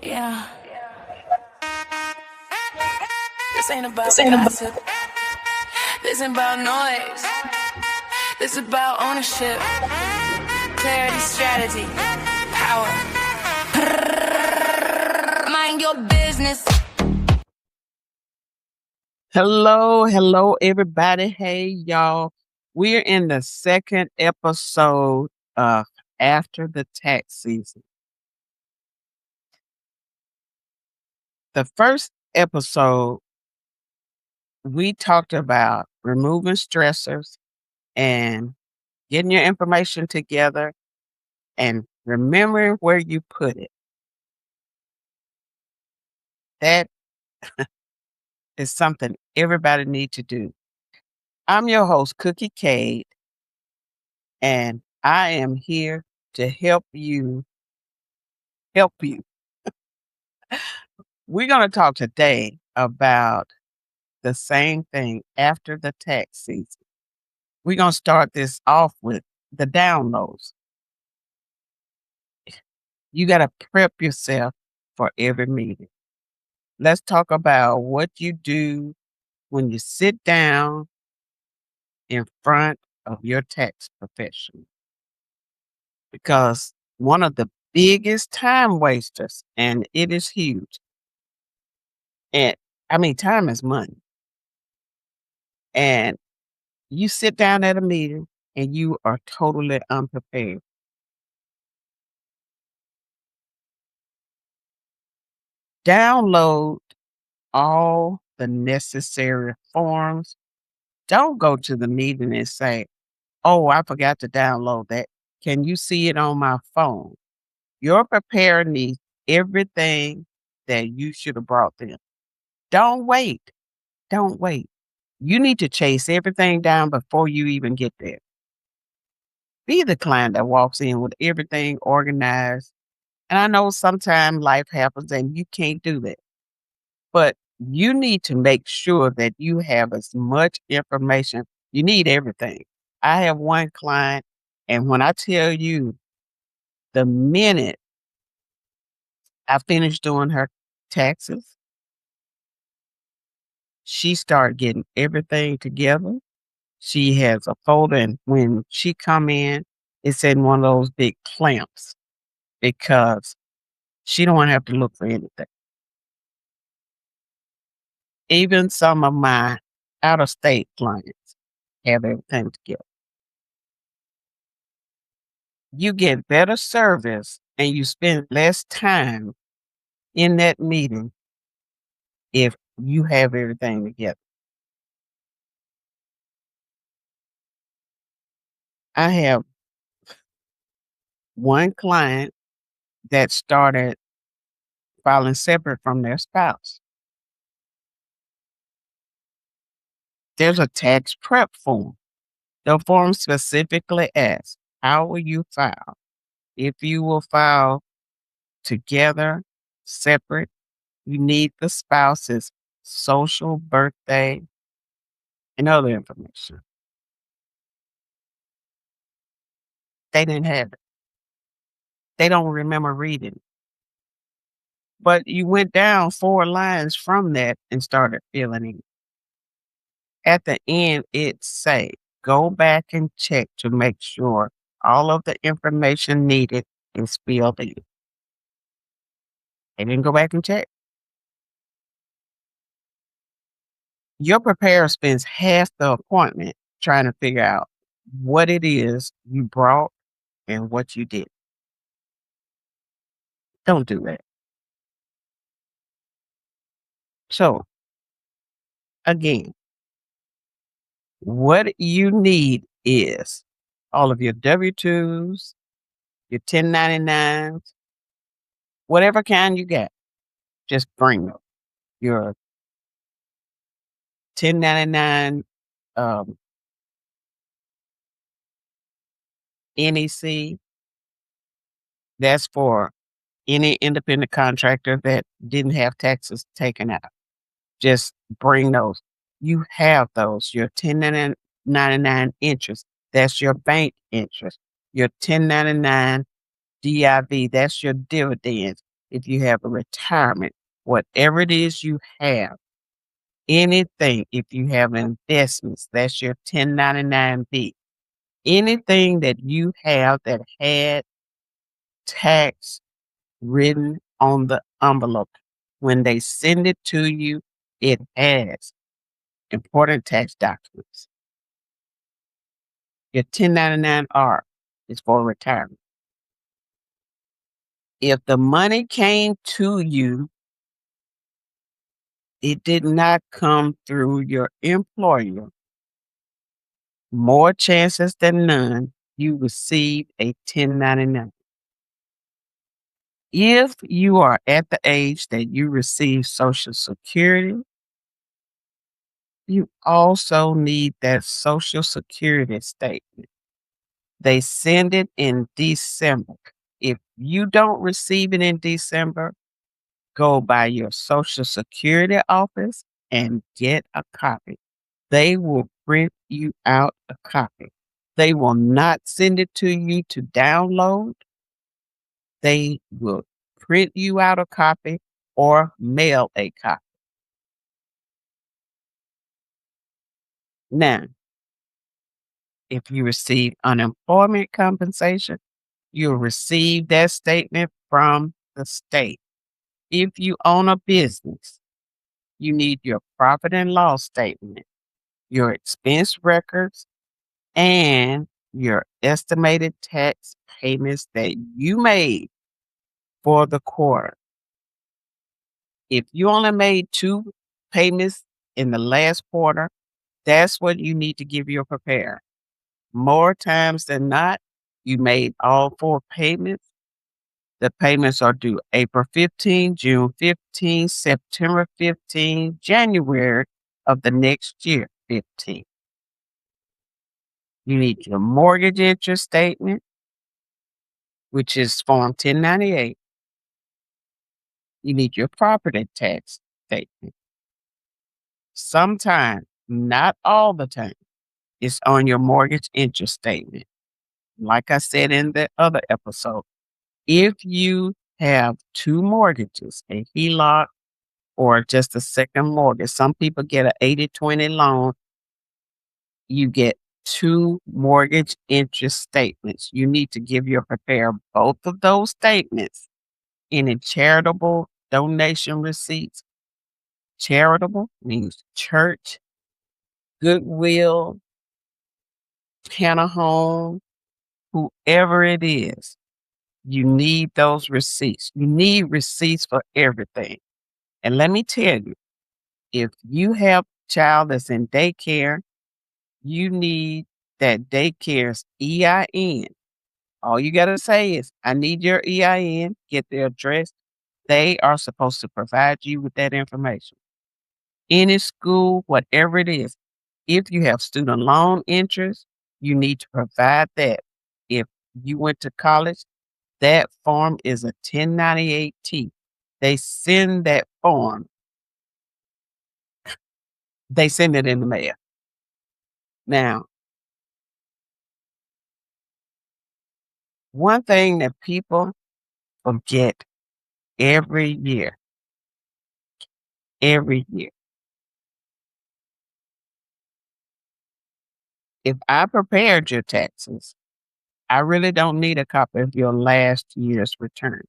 Yeah, this ain't about gossip. This ain't about noise. This is about ownership, clarity, strategy, power. Mind your business. Hello, everybody. Hey, y'all. We're in the second episode of After the Tax Season. The first episode, we talked about removing stressors and getting your information together and remembering where you put it. That is something everybody needs to do. I'm your host, Cookie Cade, and I am here to help you. We're going to talk today about the same thing after the tax season. We're going to start this off with the downloads. You got to prep yourself for every meeting. Let's talk about what you do when you sit down in front of your tax professional. Because one of the biggest time wasters, and it is huge, and time is money. And you sit down at a meeting and you are totally unprepared. Download all the necessary forms. Don't go to the meeting and say, "Oh, I forgot to download that. Can you see it on my phone?" Your preparer needs everything that you should have brought them. Don't wait. Don't wait. You need to chase everything down before you even get there. Be the client that walks in with everything organized. And I know sometimes life happens and you can't do that. But you need to make sure that you have as much information. You need everything. I have one client, and when I tell you, the minute I finished doing her taxes, she started getting everything together. She has a folder, and when she come in, it's in one of those big clamps because she don't want to have to look for anything. Even some of my out-of-state clients have everything together. You get better service and you spend less time in that meeting if you have everything together. I have one client that started filing separate from their spouse. There's a tax prep form. The form specifically asks, how will you file? If you will file together, separate, you need the spouse's social, birthday, and other information. They didn't have it. They don't remember reading. But you went down 4 lines from that and started filling in. At the end, it say, go back and check to make sure all of the information needed is filled in. They didn't go back and check. Your preparer spends half the appointment trying to figure out what it is you brought and what you did. Don't do that. So, again, what you need is all of your W-2s, your 1099s, whatever kind you got, just bring them. Your 1099 NEC, that's for any independent contractor that didn't have taxes taken out. Just bring those. You have those. Your 1099 interest, that's your bank interest. Your 1099 DIV, that's your dividends. if you have a retirement, whatever it is you have, anything, if you have investments, that's your 1099B. Anything that you have that had tax written on the envelope, when they send it to you, it has important tax documents. Your 1099R is for retirement. If the money came to you, it did not come through your employer, more chances than none, you receive a 1099. If you are at the age that you receive Social Security, you also need that Social Security statement. They send it in December. If you don't receive it in December, go by your Social Security office and get a copy. They will print you out a copy. They will not send it to you to download. They will print you out a copy or mail a copy. Now, if you receive unemployment compensation, you'll receive that statement from the state. If you own a business, you need your profit and loss statement, your expense records, and your estimated tax payments that you made for the quarter. If you only made 2 payments in the last quarter, that's what you need to give your preparer. More times than not, you made all 4 payments. The payments are due April 15, June 15, September 15, January of the next year 15. You need your mortgage interest statement, which is Form 1098. You need your property tax statement. Sometimes, not all the time, it's on your mortgage interest statement. Like I said in the other episode, if you have 2 mortgages, a HELOC or just a second mortgage, some people get a 80/20 loan, you get 2 mortgage interest statements. You need to give your preparer both of those statements. Any charitable donation receipts. Charitable means church, Goodwill, Hannah Home, whoever it is. You need those receipts. You need receipts for everything. And let me tell you, if you have a child that's in daycare, you need that daycare's EIN. All you got to say is, I need your EIN, get the address. They are supposed to provide you with that information. Any school, whatever it is, if you have student loan interest, you need to provide that. If you went to college, that form is a 1098T. They send that form, they send it in the mail. Now, one thing that people forget every year, if I prepared your taxes, I really don't need a copy of your last year's return.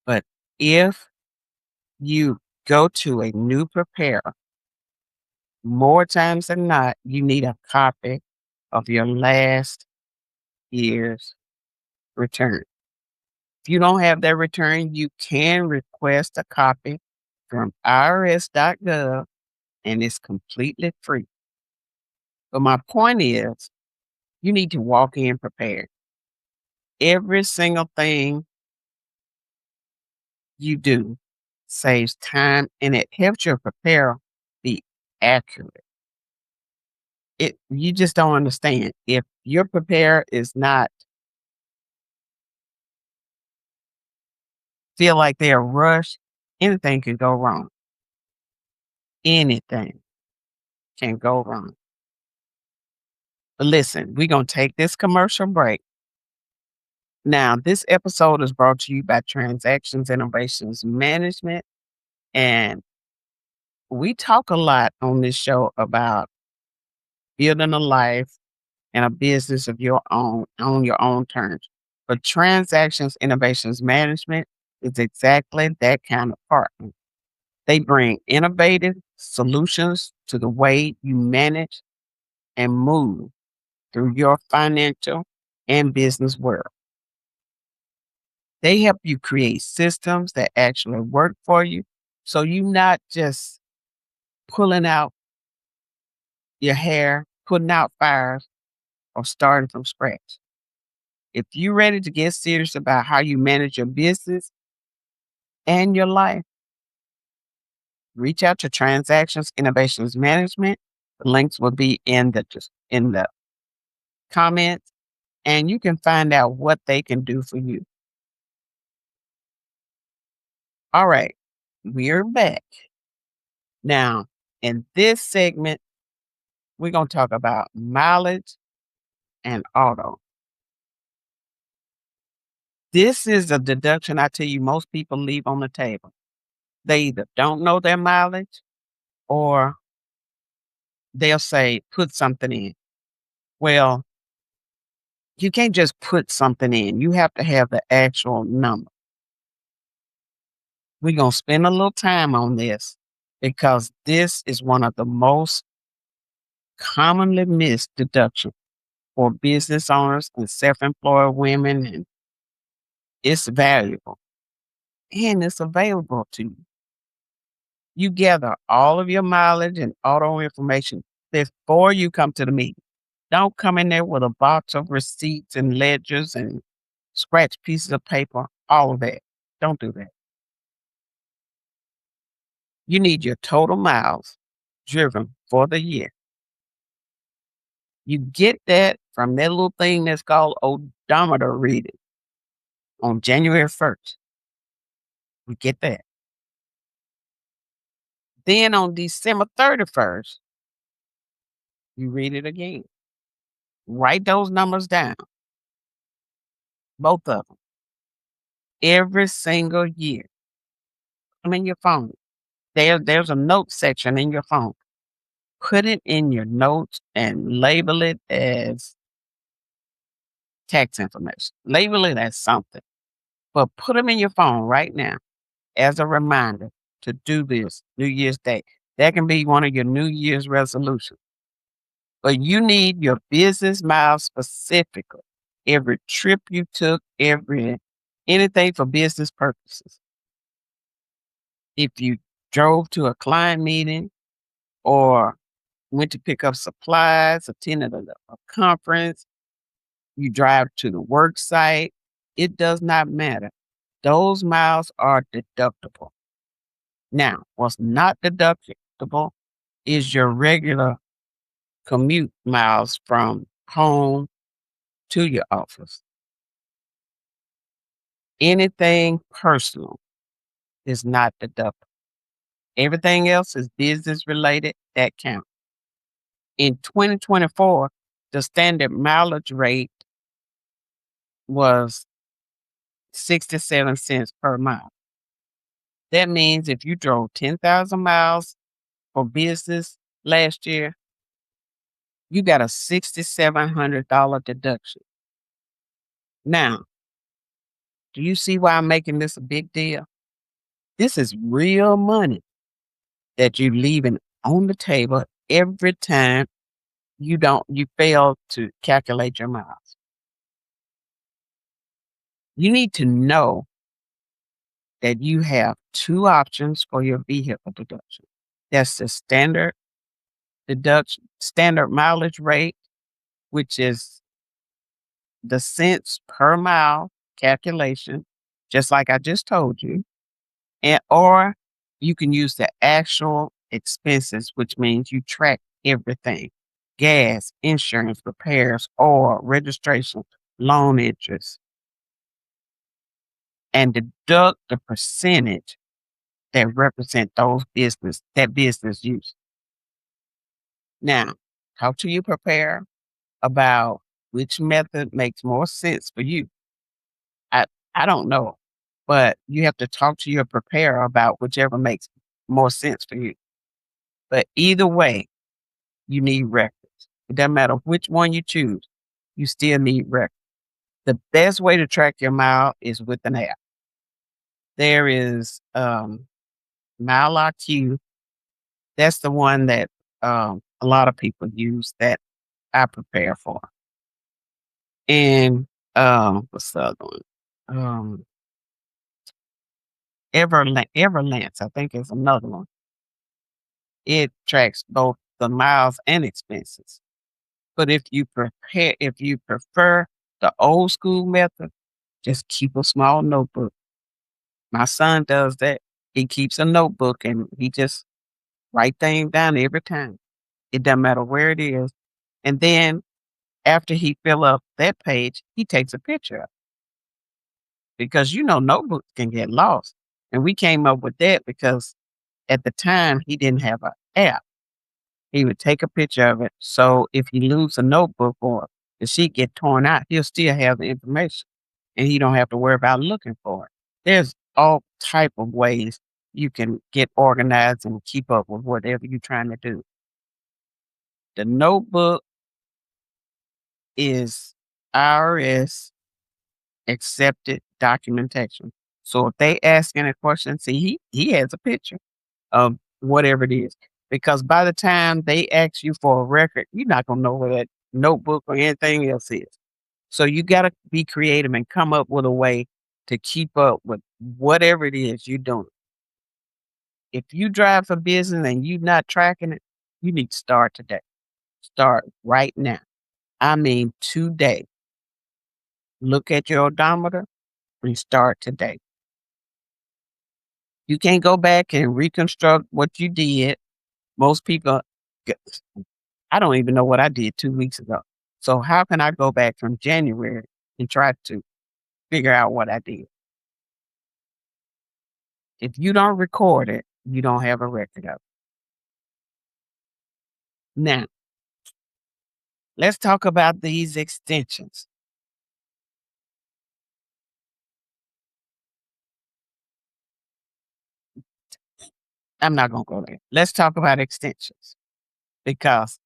But if you go to a new preparer, more times than not, you need a copy of your last year's return. If you don't have that return, you can request a copy from irs.gov and it's completely free. But my point is, you need to walk in prepared. Every single thing you do saves time and it helps your preparer be accurate. You just don't understand. If your preparer is not feel like they're rushed, anything can go wrong. Anything can go wrong. But listen, we're gonna take this commercial break. Now, this episode is brought to you by Transactions Innovations Management. And we talk a lot on this show about building a life and a business of your own on your own terms. But Transactions Innovations Management is exactly that kind of partner. They bring innovative solutions to the way you manage and move through your financial and business world. They help you create systems that actually work for you. So you're not just pulling out your hair, putting out fires, or starting from scratch. If you're ready to get serious about how you manage your business and your life, reach out to Transactions Innovations Management. The links will be in the comments, and you can find out what they can do for you. All right, we're back. Now, in this segment, we're going to talk about mileage and auto. This is a deduction I tell you most people leave on the table. They either don't know their mileage or they'll say, put something in. Well, you can't just put something in. You have to have the actual number. We're going to spend a little time on this because this is one of the most commonly missed deductions for business owners and self-employed women. And it's valuable and it's available to you. You gather all of your mileage and auto information before you come to the meeting. Don't come in there with a box of receipts and ledgers and scratch pieces of paper, all of that. Don't do that. You need your total miles driven for the year. You get that from that little thing that's called odometer reading on January 1st. We get that. Then on December 31st, you read it again. Write those numbers down, both of them, every single year. I'm in your phone. There's a note section in your phone. Put it in your notes and label it as tax information. Label it as something, but put them in your phone right now as a reminder to do this New Year's Day. That can be one of your New Year's resolutions. But you need your business miles specifically. Every trip you took, anything for business purposes. If you drove to a client meeting or went to pick up supplies, attended a conference, you drive to the work site, it does not matter. Those miles are deductible. Now, what's not deductible is your regular commute miles from home to your office. Anything personal is not deductible. Everything else is business related that counts. In 2024, the standard mileage rate was 67 cents per mile. That means if you drove 10,000 miles for business last year, you got a $6,700 deduction. Now, do you see why I'm making this a big deal? This is real money that you're leaving on the table every time you fail to calculate your miles. You need to know that you have two options for your vehicle deduction. That's the standard deduction, standard mileage rate, which is the cents per mile calculation, just like I just told you. Or you can use the actual expenses, which means you track everything: gas, insurance, repairs, or registration, loan interest, and deduct the percentage that represent that business use. Now, talk to your preparer about which method makes more sense for you. I don't know, but you have to talk to your preparer about whichever makes more sense for you. But either way, you need records. It doesn't matter which one you choose, you still need records. The best way to track your mile is with an app. There is Mile IQ. That's the one that a lot of people use that I prepare for. And what's the other one? Everlance, I think is another one. It tracks both the miles and expenses. But if you prefer the old school method, just keep a small notebook. My son does that. He keeps a notebook and he just write things down every time. It doesn't matter where it is. And then after he fill up that page, he takes a picture of it because notebooks can get lost. And we came up with that because at the time he didn't have an app. He would take a picture of it. So if he lose a notebook or the sheet get torn out, he'll still have the information and he don't have to worry about looking for it. There's all type of ways you can get organized and keep up with whatever you're trying to do. The notebook is IRS accepted documentation. So if they ask any question, see, he has a picture of whatever it is. Because by the time they ask you for a record, you're not gonna know where that notebook or anything else is. So you gotta be creative and come up with a way to keep up with whatever it is you're doing. If you drive for business and you're not tracking it, you need to start today. Start right now. I mean today. Look at your odometer and start today. You can't go back and reconstruct what you did. Most people, g- I don't even know what I did 2 weeks ago. So how can I go back from January and try to figure out what I did? If you don't record it, you don't have a record of it. Now, let's talk about these extensions. I'm not going to go there. Let's talk about extensions because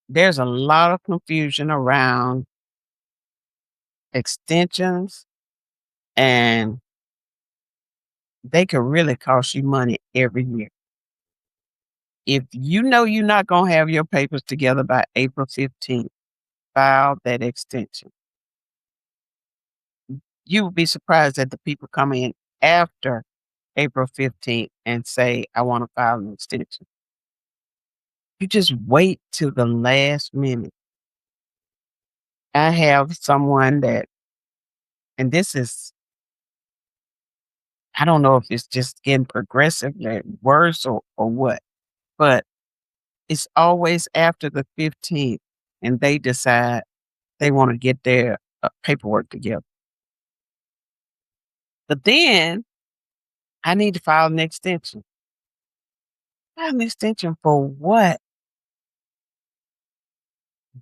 there's a lot of confusion around extensions and they could really cost you money every year. If you know you're not going to have your papers together by April 15th, file that extension. You will be surprised at the people come in after April 15th and say, I want to file an extension. You just wait till the last minute. I have someone that, and this is, I don't know if it's just getting progressively worse or what, but it's always after the 15th and they decide they want to get their paperwork together. But then I need to file an extension. File an extension for what?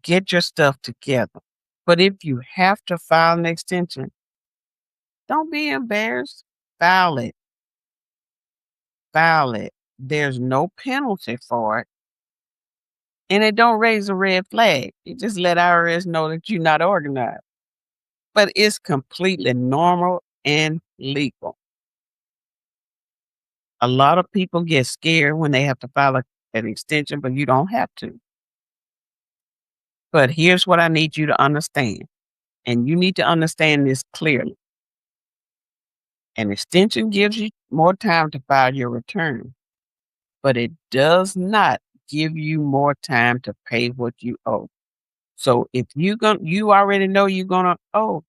Get your stuff together. But if you have to file an extension, don't be embarrassed. File it. File it. There's no penalty for it. And it don't raise a red flag. It just let IRS know that you're not organized. But it's completely normal and legal. A lot of people get scared when they have to file an extension, but you don't have to. But here's what I need you to understand, and you need to understand this clearly. An extension gives you more time to file your return, but it does not give you more time to pay what you owe. So if you already know you're gonna owe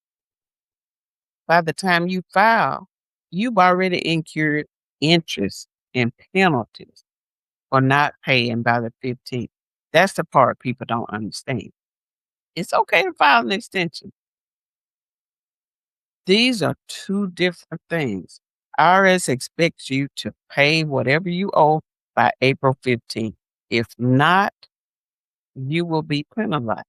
by the time you file, you've already incurred interest and penalties for not paying by the 15th. That's the part people don't understand. It's okay to file an extension. These are two different things. IRS expects you to pay whatever you owe by April 15th. If not, you will be penalized.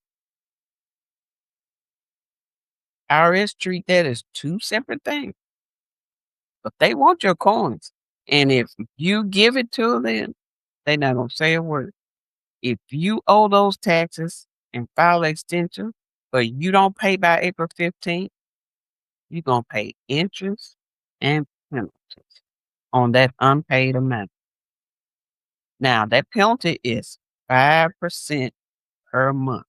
IRS treat that as two separate things, but they want your coins. And if you give it to them, they not gonna say a word. If you owe those taxes and file an extension, but you don't pay by April 15th, you're gonna pay interest and penalties on that unpaid amount. Now that penalty is 5% per month.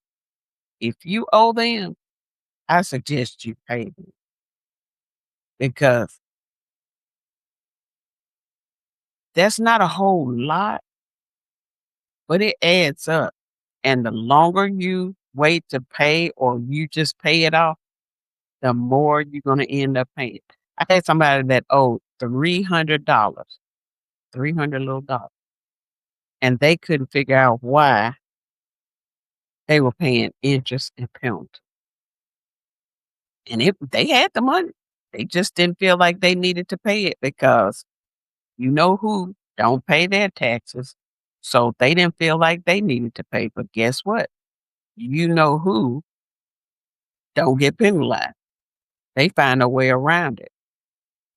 If you owe them, I suggest you pay them because that's not a whole lot, but it adds up. And the longer you wait to pay or you just pay it off, the more you're gonna end up paying. I had somebody that owed $300, 300 little dollars, and they couldn't figure out why they were paying interest and penalty. And they had the money. They just didn't feel like they needed to pay it because you know who don't pay their taxes. So they didn't feel like they needed to pay. But guess what? You know who don't get penalized. They find a way around it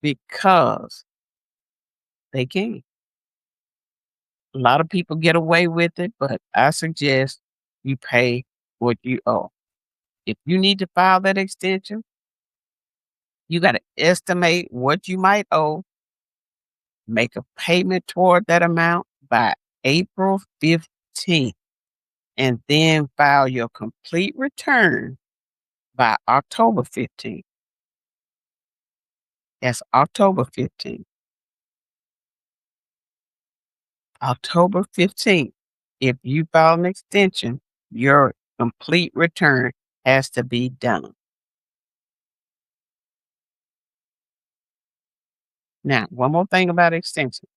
because they can. A lot of people get away with it, but I suggest you pay what you owe. If you need to file that extension, you got to estimate what you might owe, make a payment toward that amount by April 15th, and then file your complete return by October 15th. That's October 15th. October 15th. If you file an extension, your complete return has to be done. Now, one more thing about extension.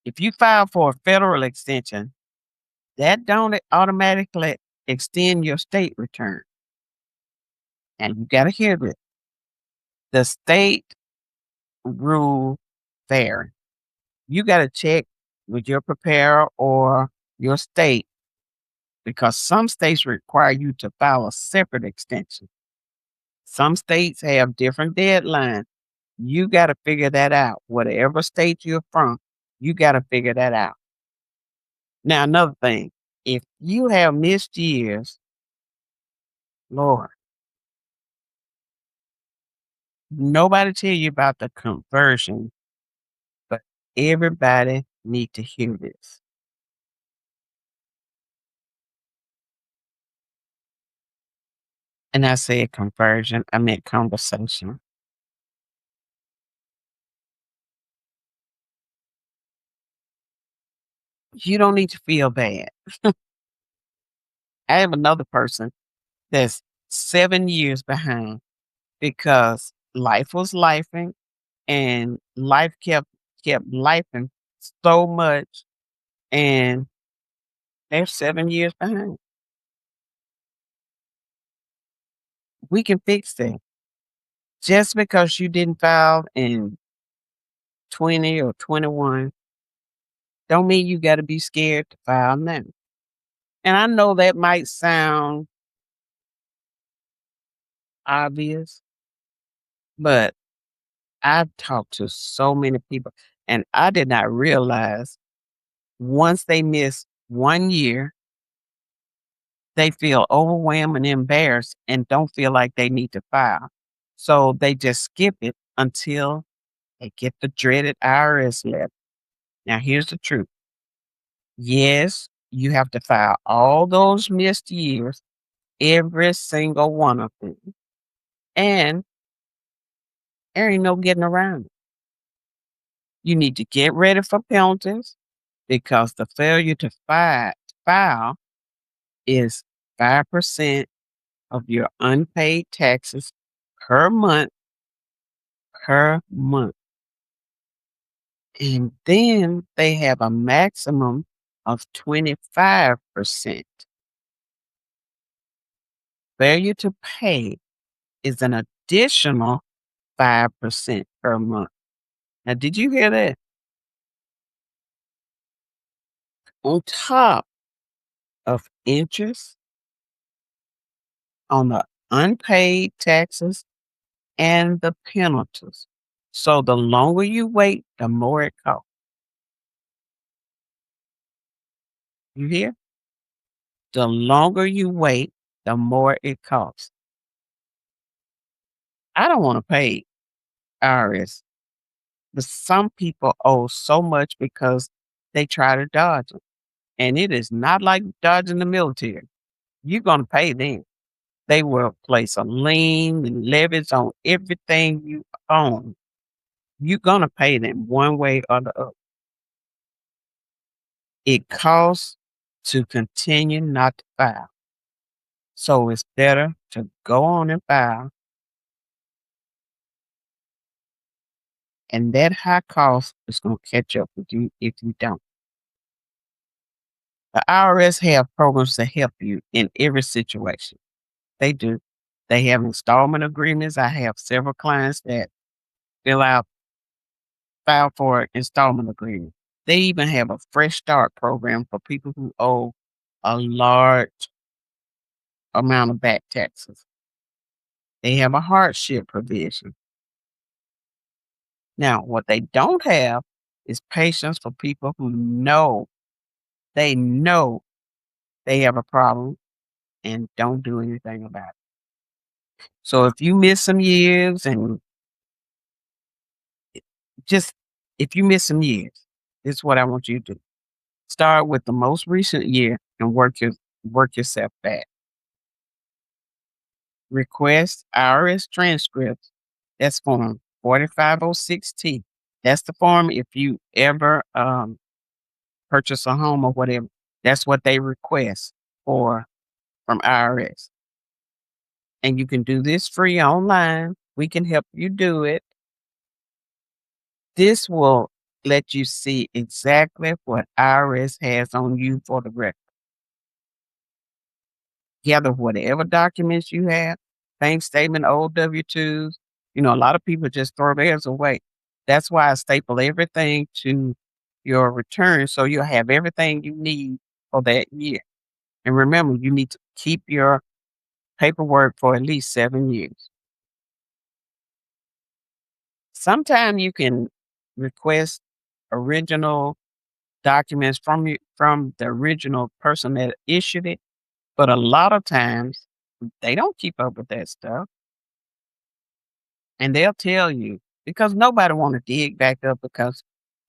If you file for a federal extension, that don't automatically extend your state return. And you got to hear this. The state rule vary. You got to check with your preparer or your state because some states require you to file a separate extension. Some states have different deadlines. You got to figure that out. Whatever state you're from, you got to figure that out. Now, another thing, if you have missed years, Lord, nobody tell you about the conversion, but everybody need to hear this. And I said conversion, I meant conversation. You don't need to feel bad. I have another person that's 7 years behind because life was lifing and life kept lifing so much, and they're 7 years behind. We can fix that. Just because you didn't file in 20 or 21 don't mean you gotta be scared to file now. And I know that might sound obvious, but I've talked to so many people, and I did not realize once they miss 1 year, they feel overwhelmed and embarrassed and don't feel like they need to file. So they just skip it until they get the dreaded IRS letter. Now, here's the truth. Yes, you have to file all those missed years, every single one of them. And there ain't no getting around it. You need to get ready for penalties because the failure to file is 5% of your unpaid taxes per month, per month. And then they have a maximum of 25%. Failure to pay is an additional 5% per month. Now, did you hear that? On top of interest on the unpaid taxes, and the penalties. So the longer you wait, the more it costs. You hear? The longer you wait, the more it costs. I don't want to pay IRS, but some people owe so much because they try to dodge it. And it is not like dodging the military. You're going to pay them. They will place a lien and levies on everything you own. You're going to pay them one way or the other. It costs to continue not to file. So it's better to go on and file. And that high cost is going to catch up with you if you don't. The IRS have programs to help you in every situation. They do. They have installment agreements. I have several clients that fill out, file for an installment agreement. They even have a fresh start program for people who owe a large amount of back taxes. They have a hardship provision. Now, what they don't have is patience for people who know they have a problem and don't do anything about it. So if you miss some years and just if you miss some years, this is what I want you to do. Start with the most recent year and work yourself back. Request IRS transcripts. That's form 4506T. That's the form if you ever purchase a home or whatever. That's what they request for from IRS. And you can do this free online. We can help you do it. This will let you see exactly what IRS has on you for the record. Gather whatever documents you have, bank statement, old W-2s. A lot of people just throw theirs away. That's why I staple everything to your return so you'll have everything you need for that year. And remember, you need to keep your paperwork for at least 7 years. Sometimes you can request original documents from the original person that issued it, but a lot of times they don't keep up with that stuff, and they'll tell you because nobody want to dig back up because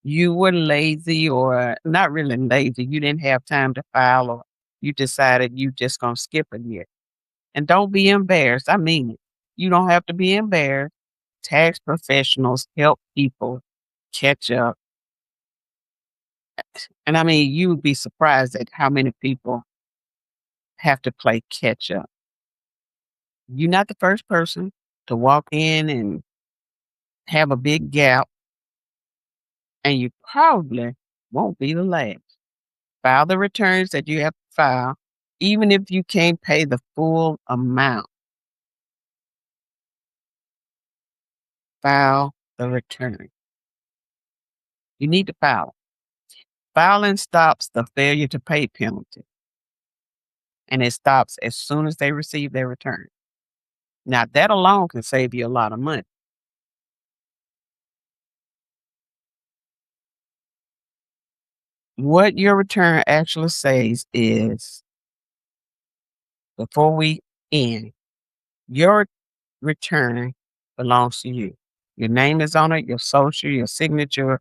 you were lazy or not really lazy. You didn't have time to file, or you decided you just gonna skip a year. And don't be embarrassed. I mean it. You don't have to be embarrassed. Tax professionals help people catch up. And I mean, you would be surprised at how many people have to play catch up. You're not the first person to walk in and have a big gap, and you probably won't be the last. File the returns that you have to file, even if you can't pay the full amount. File the return. You need to file. Filing stops the failure to pay penalty, and it stops as soon as they receive their return. Now, that alone can save you a lot of money. What your return actually says is, before we end, your return belongs to you. Your name is on it, your social, your signature.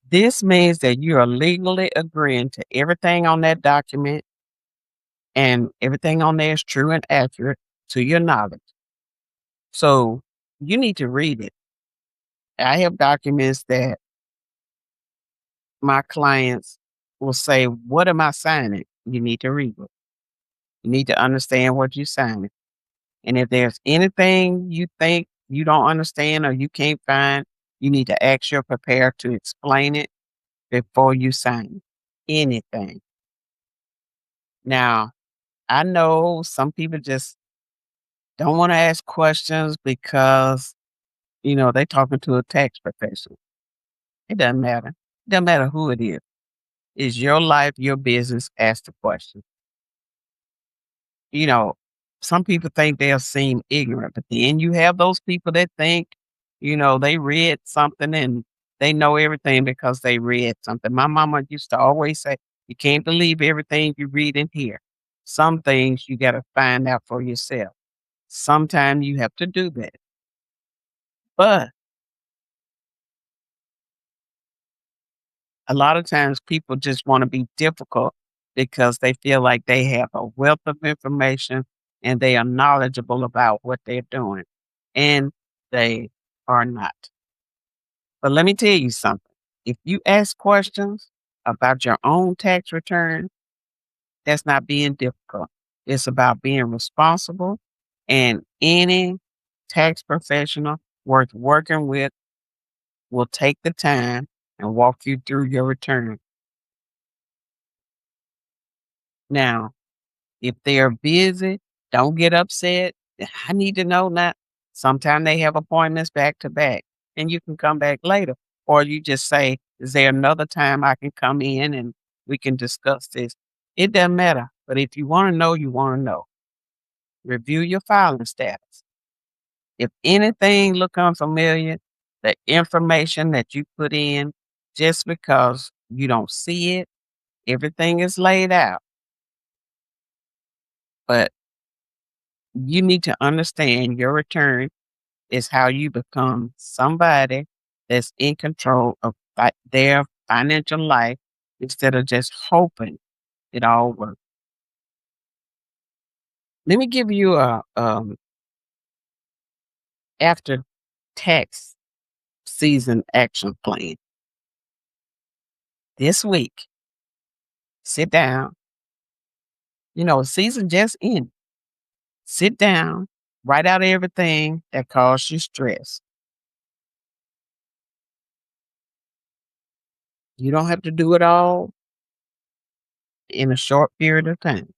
This means that you are legally agreeing to everything on that document, and everything on there is true and accurate to your knowledge. So you need to read it. I have documents that my clients will say, "What am I signing?" You need to read it. You need to understand what you're signing. And if there's anything you think you don't understand or you can't find, you need to ask your preparer to explain it before you sign anything. Now, I know some people just don't want to ask questions because, they're talking to a tax professional. It doesn't matter. It doesn't matter who it is. It's your life, your business. Ask the question. You know, some people think they'll seem ignorant, but then you have those people that think, they read something and they know everything because they read something. My mama used to always say, you can't believe everything you read and hear. Some things you got to find out for yourself. Sometimes you have to do that. But a lot of times people just want to be difficult because they feel like they have a wealth of information and they are knowledgeable about what they're doing. And they are not. But let me tell you something. If you ask questions about your own tax return, that's not being difficult. It's about being responsible. And any tax professional worth working with will take the time and walk you through your return. Now, if they're busy, don't get upset. I need to know now. Sometimes they have appointments back to back and you can come back later. Or you just say, is there another time I can come in and we can discuss this? It doesn't matter. But if you want to know, you want to know. Review your filing status. If anything look unfamiliar, the information that you put in, just because you don't see it, everything is laid out. But you need to understand your return is how you become somebody that's in control of their financial life instead of just hoping it all works. Let me give you a after tax season action plan. This week, sit down. Season just in. Sit down, write out everything that caused you stress. You don't have to do it all in a short period of time.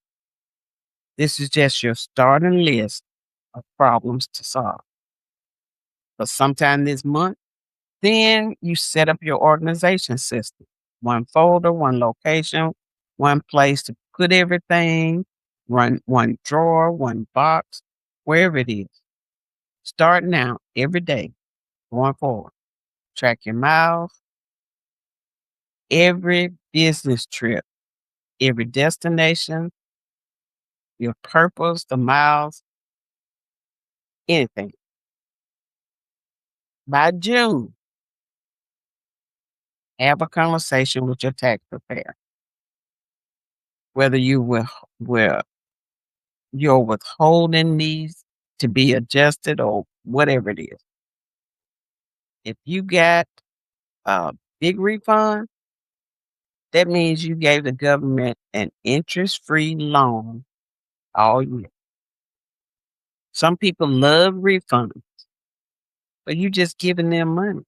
This is just your starting list of problems to solve. But sometime this month, then you set up your organization system. One folder, one location, one place to put everything, one drawer, one box, wherever it is. Start now every day going forward. Track your miles, every business trip, every destination, your purpose, the miles, anything. By June, have a conversation with your tax preparer, whether will your withholding needs to be adjusted or whatever it is. If you got a big refund, that means you gave the government an interest-free loan all year. Some people love refunds, but you just giving them money.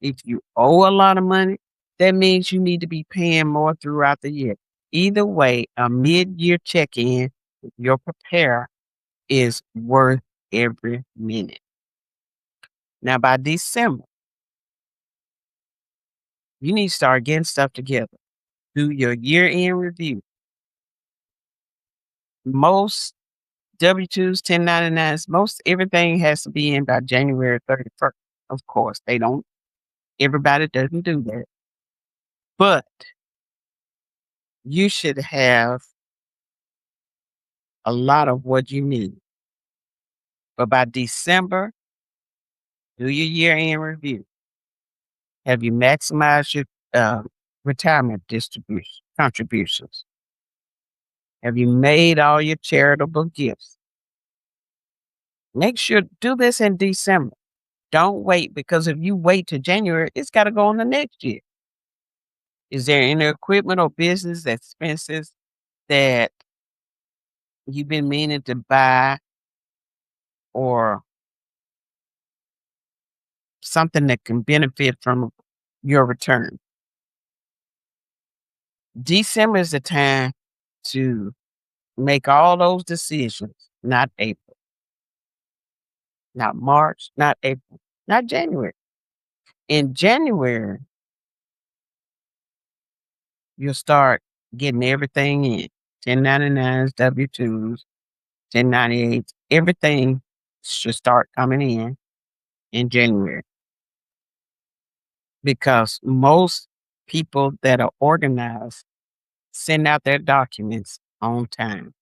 If you owe a lot of money, that means you need to be paying more throughout the year. Either way, a mid-year check-in with your preparer is worth every minute. Now, by December, you need to start getting stuff together. Do your year-end review. Most W-2s, 1099s, most everything has to be in by January 31st. Of course, everybody doesn't do that. But you should have a lot of what you need. But by December, do your year-end review. Have you maximized your retirement distribution contributions? Have you made all your charitable gifts? Make sure do this in December. Don't wait, because if you wait to January, it's got to go on the next year. Is there any equipment or business expenses that you've been meaning to buy, or something that can benefit from your return? December is the time to make all those decisions, not April, not March, not April, not January. In January, you'll start getting everything in 1099s, W-2s, 1098, everything should start coming in January because most people that are organized send out their documents on time.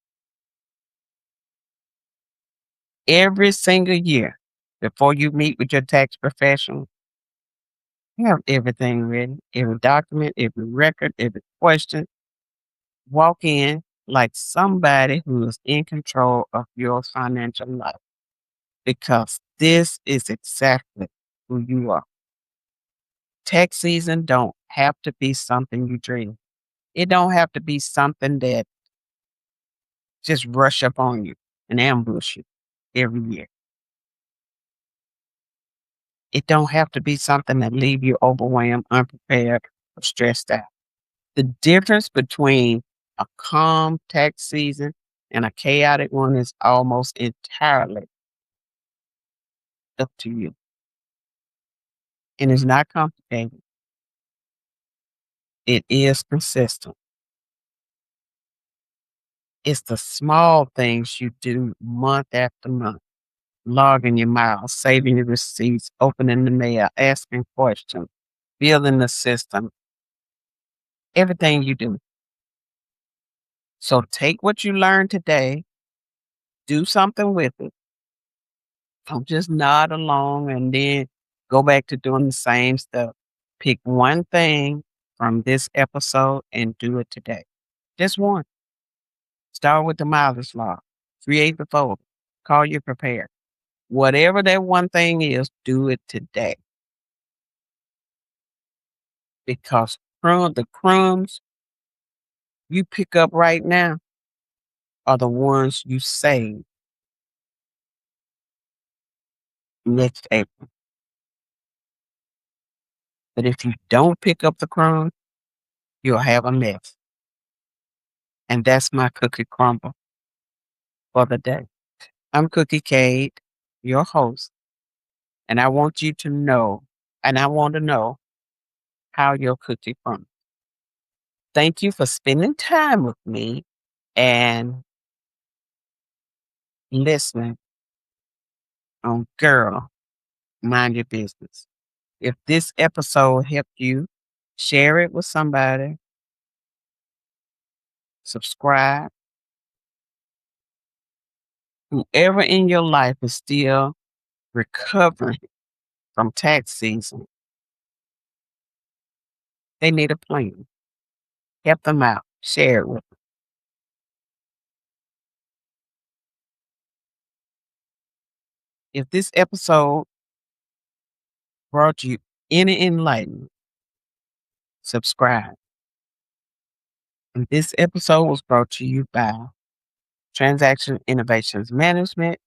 Every single year, before you meet with your tax professional, have everything ready, every document, every record, every question. Walk in like somebody who is in control of your financial life because this is exactly who you are. Tax season don't have to be something you dream. It don't have to be something that just rush up on you and ambush you every year. It don't have to be something that leave you overwhelmed, unprepared, or stressed out. The difference between a calm tax season and a chaotic one is almost entirely up to you. And it's not complicated. It is consistent. It's the small things you do month after month. Logging your miles, saving your receipts, opening the mail, asking questions, building the system, everything you do. So take what you learned today, do something with it. Don't just nod along and then go back to doing the same stuff. Pick one thing from this episode and do it today. Just one. Start with the mileage log. Create the folder. Call you prepared. Whatever that one thing is, do it today. Because the crumbs you pick up right now are the ones you save next April. But if you don't pick up the crumbs, you'll have a mess. And that's my cookie crumble for the day. I'm Cookie Cade, your host, and I want you to know, and I want to know how your cookie crumbles. Thank you for spending time with me and listening on Gurll Mind Your Business. If this episode helped you, share it with somebody, subscribe. Whoever in your life is still recovering from tax season, they need a plan. Help them out. Share it with them. If this episode brought you any enlightenment, subscribe. And this episode was brought to you by Transaction Innovations Management,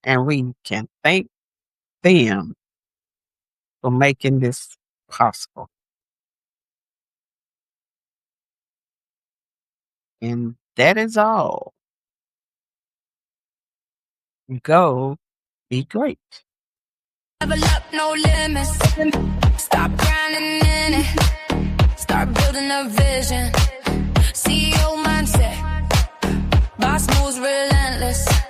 and we can thank them for making this possible. And that is all. Go be great. Level up, no limits. Stop grinding in it. Start building a vision. CEO mindset. Boss moves relentless.